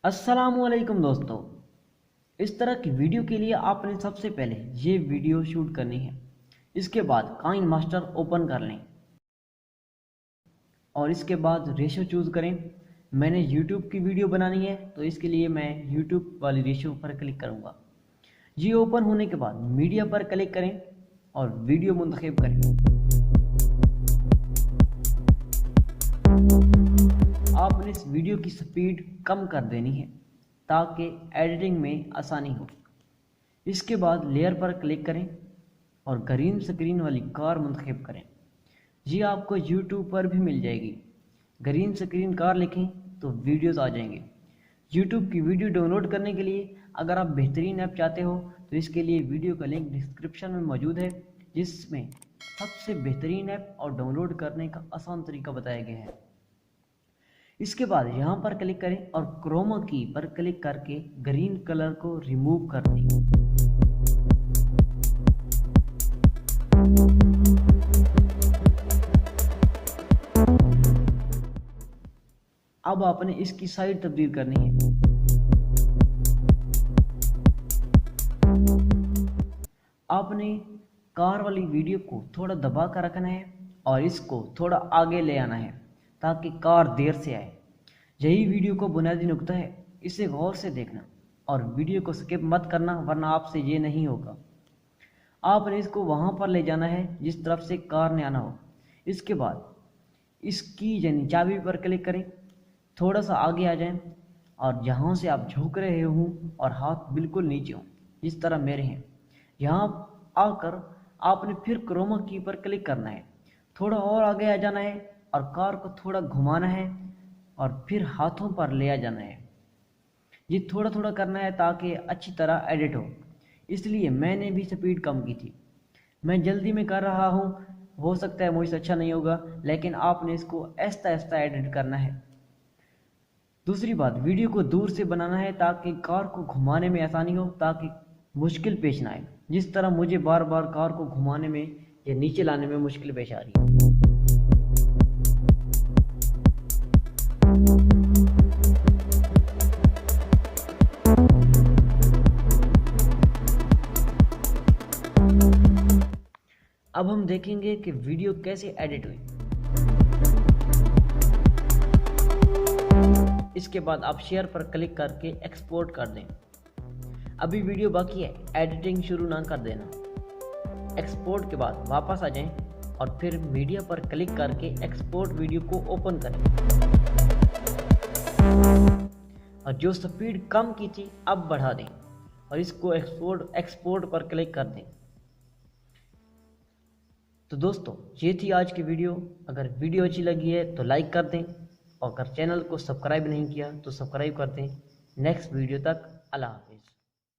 अस्सलाम वालेकुम दोस्तों। इस तरह की वीडियो के लिए आपने सबसे पहले ये वीडियो शूट करनी है। इसके बाद काइन मास्टर ओपन कर लें और इसके बाद रेशो चूज़ करें। मैंने YouTube की वीडियो बनानी है तो इसके लिए मैं YouTube वाली रेशो पर क्लिक करूँगा। ये ओपन होने के बाद मीडिया पर क्लिक करें और वीडियो मुंतखब करें। आपने इस वीडियो की स्पीड कम कर देनी है ताकि एडिटिंग में आसानी हो। इसके बाद लेयर पर क्लिक करें और ग्रीन स्क्रीन वाली कार मुंतखब करें। ये आपको YouTube पर भी मिल जाएगी। ग्रीन स्क्रीन कार लिखें तो वीडियोस आ जाएंगे। YouTube की वीडियो डाउनलोड करने के लिए अगर आप बेहतरीन ऐप चाहते हो तो इसके लिए वीडियो का लिंक डिस्क्रिप्शन में मौजूद है, जिसमें सबसे बेहतरीन ऐप और डाउनलोड करने का आसान तरीका बताया गया है। इसके बाद यहाँ पर क्लिक करें और क्रोमा की पर क्लिक करके ग्रीन कलर को रिमूव कर दें। अब आपने इसकी साइड तब्दील करनी है। आपने कार वाली वीडियो को थोड़ा दबा कर रखना है और इसको थोड़ा आगे ले आना है ताकि कार देर से आए। यही वीडियो को बुनियादी नुक्ता है, इसे गौर से देखना और वीडियो को स्किप मत करना, वरना आपसे ये नहीं होगा। आपने इसको वहाँ पर ले जाना है जिस तरफ से कार ने आना हो। इसके बाद इसकी यानी चाबी पर क्लिक करें, थोड़ा सा आगे आ जाएं और जहाँ से आप झुक रहे हों और हाथ बिल्कुल नीचे हों, जिस तरह मेरे हैं। यहाँ आकर आपने फिर क्रोमा की पर क्लिक करना है, थोड़ा और आगे आ जाना है और कार को थोड़ा घुमाना है और फिर हाथों पर ले आ जाना है। ये थोड़ा थोड़ा करना है ताकि अच्छी तरह एडिट इसलिए मैंने भी स्पीड कम की थी। मैं जल्दी में कर रहा हूँ, हो सकता है मुझसे अच्छा नहीं होगा, लेकिन आपने इसको आहिस्ता आहिस्ता एडिट करना है। दूसरी बात, वीडियो को दूर से बनाना है ताकि कार को घुमाने में आसानी हो, ताकि मुश्किल पेश ना आए। जिस तरह मुझे बार बार कार को घुमाने में या नीचे लाने में मुश्किल पेश आ रही है। अब हम देखेंगे कि वीडियो कैसे एडिट हुई। इसके बाद आप शेयर पर क्लिक करके एक्सपोर्ट कर दें। अभी वीडियो बाकी है, एडिटिंग शुरू ना कर देना। एक्सपोर्ट के बाद वापस आ जाएं और फिर मीडिया पर क्लिक करके एक्सपोर्ट वीडियो को ओपन करें और जो स्पीड कम की थी अब बढ़ा दें और इसको एक्सपोर्ट पर क्लिक कर दें। तो दोस्तों, ये थी आज की वीडियो। अगर वीडियो अच्छी लगी है तो लाइक कर दें और अगर चैनल को सब्सक्राइब नहीं किया तो सब्सक्राइब कर दें। नेक्स्ट वीडियो तक अल्लाह हाफिज़।